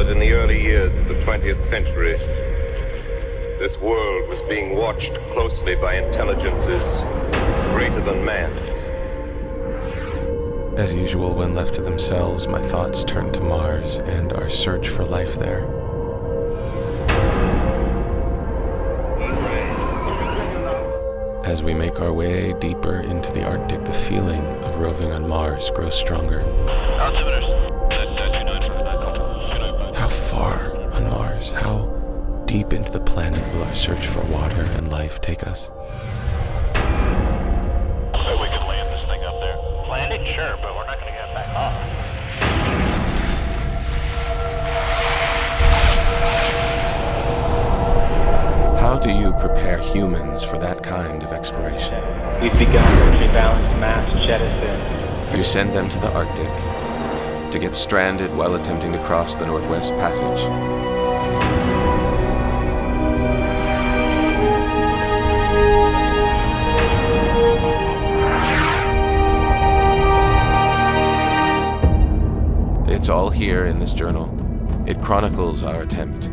that in the early years of the 20th century, this world was being watched closely by intelligences greater than man's. As usual, when left to themselves, my thoughts turn to Mars and our search for life there. As we make our way deeper into the Arctic, the feeling of roving on Mars grows stronger. How far on Mars? How deep into the planet will our search for water and life take us? So we could land this thing up there. Land it? Sure, but we're not going to get it back up. How do you prepare humans for that kind of exploration? We've begun a balanced mass jettison. You send them to the Arctic to get stranded while attempting to cross the Northwest Passage. It's all here in this journal. It chronicles our attempt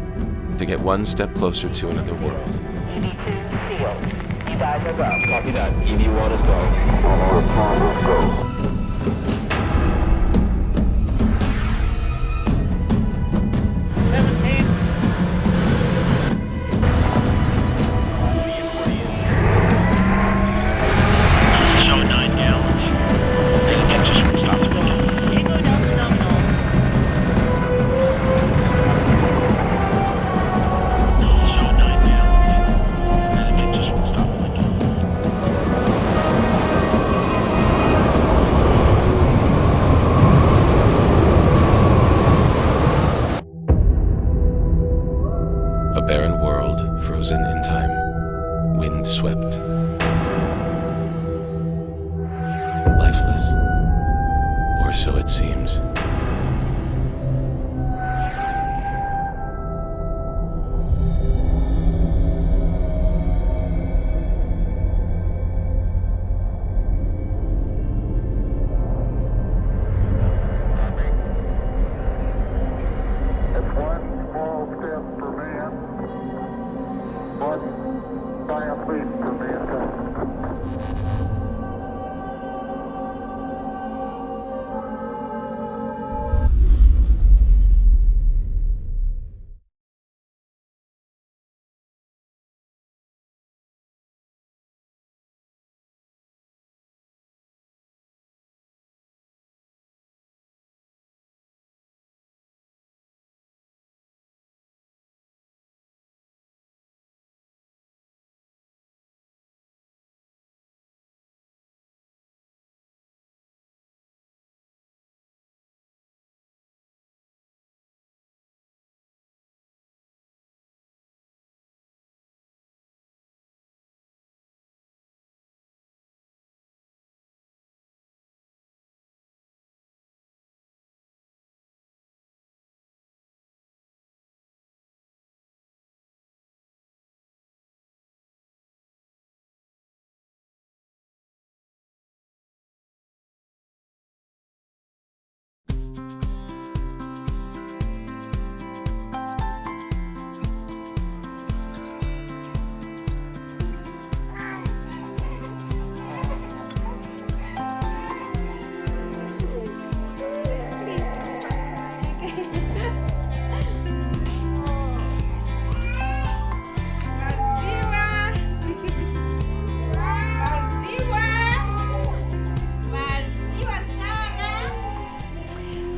to get one step closer to another world. EV2 sealed. You guys are go. Copy that. EV1 is go. A barren world, frozen in time, wind-swept, lifeless, or so it seems.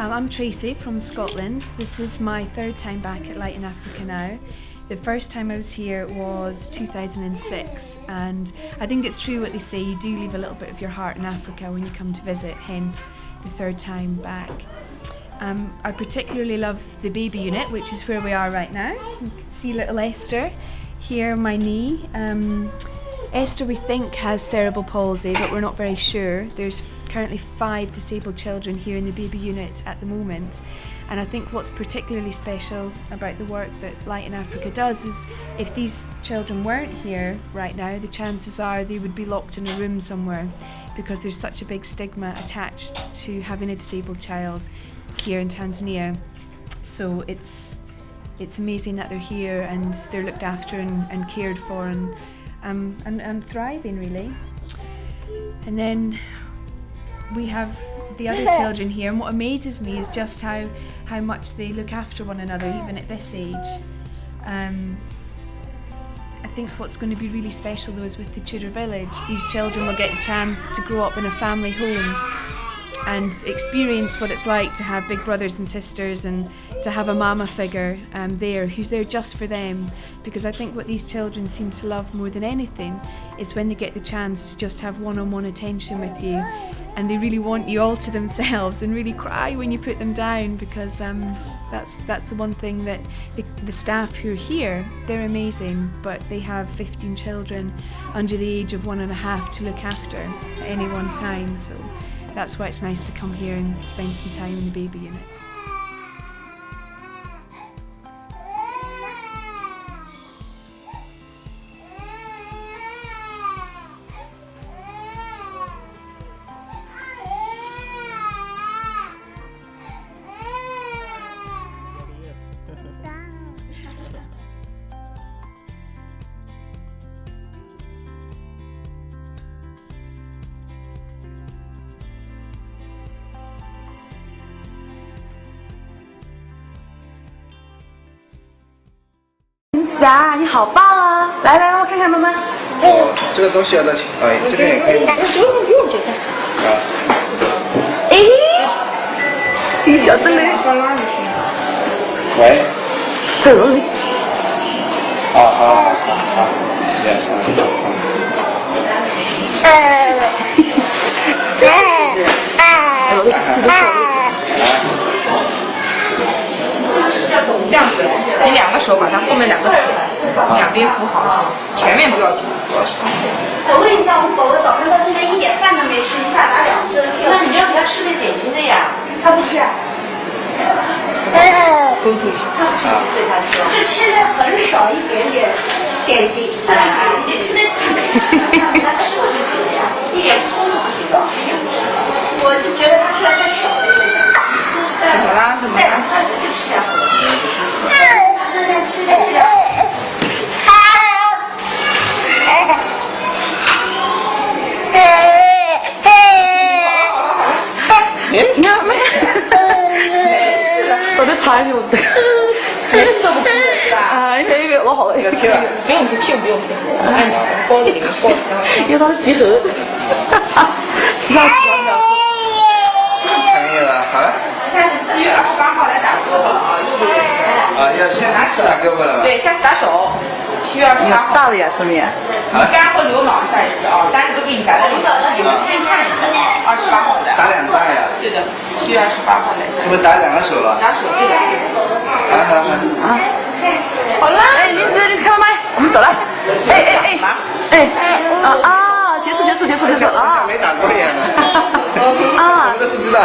I'm Tracy from Scotland. This is my third time back at Light in Africa now. The first time I was here was 2006, and I think it's true what they say, you do leave a little bit of your heart in Africa when you come to visit, hence the third time back. I particularly love the baby unit, which is where we are right now. You can see little Esther here on my knee. Esther, we think, has cerebral palsy, but we're not very sure. There's currently 5 disabled children here in the baby unit at the moment, and I think what's particularly special about the work that Light in Africa does is if these children weren't here right now, the chances are they would be locked in a room somewhere, because there's such a big stigma attached to having a disabled child here in Tanzania. So it's amazing that they're here and they're looked after and cared for and thriving really. And then we have the other children here, and what amazes me is just how much they look after one another even at this age. I think what's going to be really special though is with the Tudor Village, these children will get a chance to grow up in a family home and experience what it's like to have big brothers and sisters and to have a mama figure there who's there just for them, because I think what these children seem to love more than anything is when they get the chance to just have one-on-one attention with you, and they really want you all to themselves and really cry when you put them down, because that's the one thing that the staff who are here, they're amazing, but they have 15 children under the age of 1.5 to look after at any one time, so that's why it's nice to come here and spend some time in the baby unit.子啊，你好棒啊！来来，让我看看妈妈。这个东西要到这边也可以。不用这个。哎，你晓得嘞？喂。嗯。好，这样子，你2个手把它后面2个腿两边扶好，前面不要紧。我问一下，我宝宝早上到现在1点半都没吃，一下打2针，那你要给他吃点点心的呀？他不吃啊。勾住一下。他不吃，对他吃，就吃的很少一点点点心，吃了一点，吃的，他吃过就行了呀，一点空不行的，一点不行的。我就觉得他吃的太少了一点。怎么啦？怎么啦？他就吃点好的。他说他吃的是。你看没事了，我的太牛的，每次都不哭的是吧？哎，那个我好累。不用贴，屁股不用贴，按包里面包，因为它是集合。上次可以了，好了。下次7月28号来打胳膊了啊，右边。要先打胳膊了吗？对，下次打手。7月28号。大了呀，顺便。你肝或流脑下一个啊，单子都给你夹在里面，你们可以看一下。28号的。打2仗呀？对的，7月28号来。你们打2个手了？打手对的。好。好啦，哎，林子，你看到没？我们走了。结束啊！没打过眼呢。什么都不知道。